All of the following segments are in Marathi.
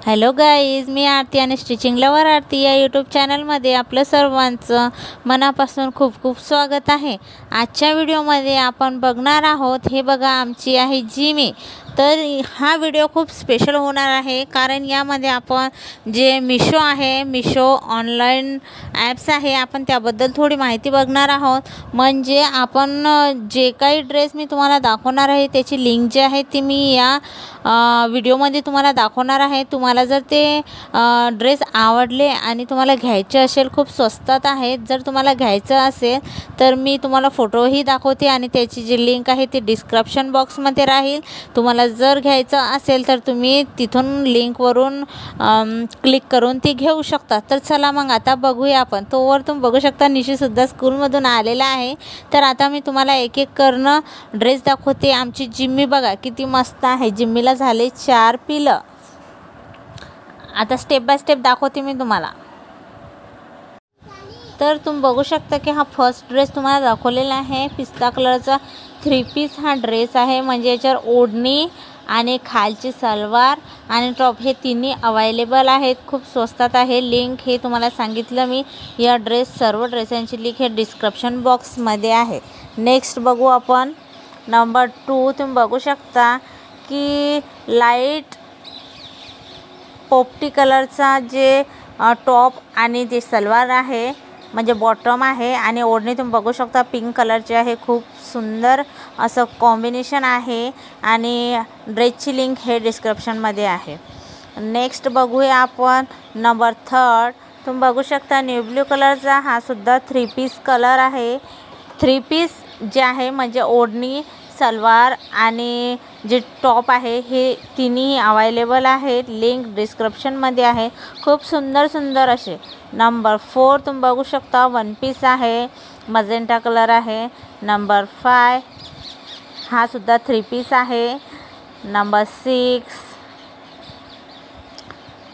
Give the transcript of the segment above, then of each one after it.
हॅलो गाईज, मी आरती आणि स्टिचिंग लवर आरती या यूट्यूब चॅनलमध्ये आपलं सर्वांचं मनापासून खूप खूप स्वागत आहे। आजच्या व्हिडिओमध्ये आपण बघणार आहोत, हे बघा आमची आहे जिमी। तर हा व्हिडिओ खूप स्पेशल होणार आहे, कारण यामध्ये आपण जे मिशो आहे, मिशो ऑनलाईन ॲप्स आहे, आपण त्याबद्दल थोडी माहिती बघणार आहोत। म्हणजे आपण जे काही ड्रेस मी तुम्हाला दाखवणार आहे त्याची लिंक जी आहे ती मी या व्हिडिओमध्ये तुम्हाला दाखवणार आहे। तुम्हाला जर ते ड्रेस आवडले आणि तुम्हाला घ्यायचे असेल, खूप स्वस्तात आहेत, जर तुम्हाला घ्यायचं असेल तर मी तुम्हाला फोटोही दाखवते आणि त्याची जी लिंक आहे ती डिस्क्रिप्शन बॉक्समध्ये राहील। तुम्हाला जर घ्यायचं असेल तर तुम्ही तिथून लिंकवरून क्लिक करून ती घेऊ शकता। तर चला मग आता बघूया आपण। तोवर तुम्ही बघू शकता निशीसुद्धा स्कूलमधून आलेला आहे। तर आता मी तुम्हाला एक एक करून ड्रेस दाखवते। आमची जिम्मी बघा किती मस्त आहे, जिम्मीला झाले 4 पिलं। आता स्टेप बाय स्टेप दाखवते मी तुम्हाला। तर तुम्ही बघू शकता की हा फर्स्ट ड्रेस तुम्हाला दाखवलेला आहे, पिस्ता कलरचा 3 पीस हा ड्रेस आहे। म्हणजे याच्यावर ओढणी आणि खालची सलवार आणि टॉप हे तिन्ही अवेलेबल आहेत। खूप स्वस्तात आहे। लिंक हे तुम्हाला सांगितलं मी, या सर्व ड्रेसांची लिंक हे डिस्क्रिप्शन बॉक्समध्ये आहे। नेक्स्ट बघू आपण नंबर 2। तुम्ही बघू शकता की लाईट पोपटी कलरचा जे टॉप आणि ते सलवार आहे, म्हणजे बॉटम आहे, आणि ओढणी तुम्ही बघू शकता पिंक कलरची आहे। खूप सुंदर असं कॉम्बिनेशन आहे आणि ड्रेसची लिंक हे डिस्क्रिप्शनमध्ये आहे। नेक्स्ट बघूया आपण नंबर 3। तुम्ही बघू शकता न्यू ब्लू कलरचा हा सुद्धा 3 पीस कलर आहे। 3 पीस जे आहे म्हणजे ओढणी, सलवार आणि जे टॉप आहे हे तिन्ही अवेलेबल आहेत। लिंक डिस्क्रिप्शनमध्ये आहे। खूप सुंदर सुंदर असे। नंबर 4 तुम्ही बघू शकता 1 पीस आहे, मजेंटा कलर आहे। नंबर 5 हा सुद्धा 3 पीस आहे। नंबर 6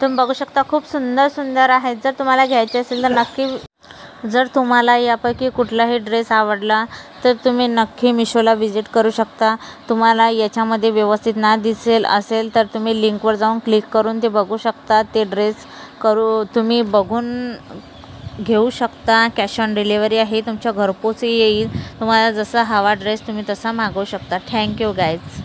तुम्ही बघू शकता खूप सुंदर सुंदर आहे। जर तुम्हाला घ्यायचे असेल तर नक्की, जर तुम्हाला यापैकी कुठलाही ड्रेस आवडला तर तुम्ही नक्की मिशोला विजिट करू शकता। तुम्हाला याच्यामध्ये व्यवस्थित ना दिसेल असेल तर तुम्ही लिंकवर जाऊन क्लिक करून ते बघू शकता। ते ड्रेस तुम्ही बघून घेऊ शकता। कॅश ऑन डिलिव्हरी आहे, तुमच्या घरपोच येईल। तुम्हाला जसा हवा ड्रेस तुम्ही तसा मागवू शकता। Thank you guys.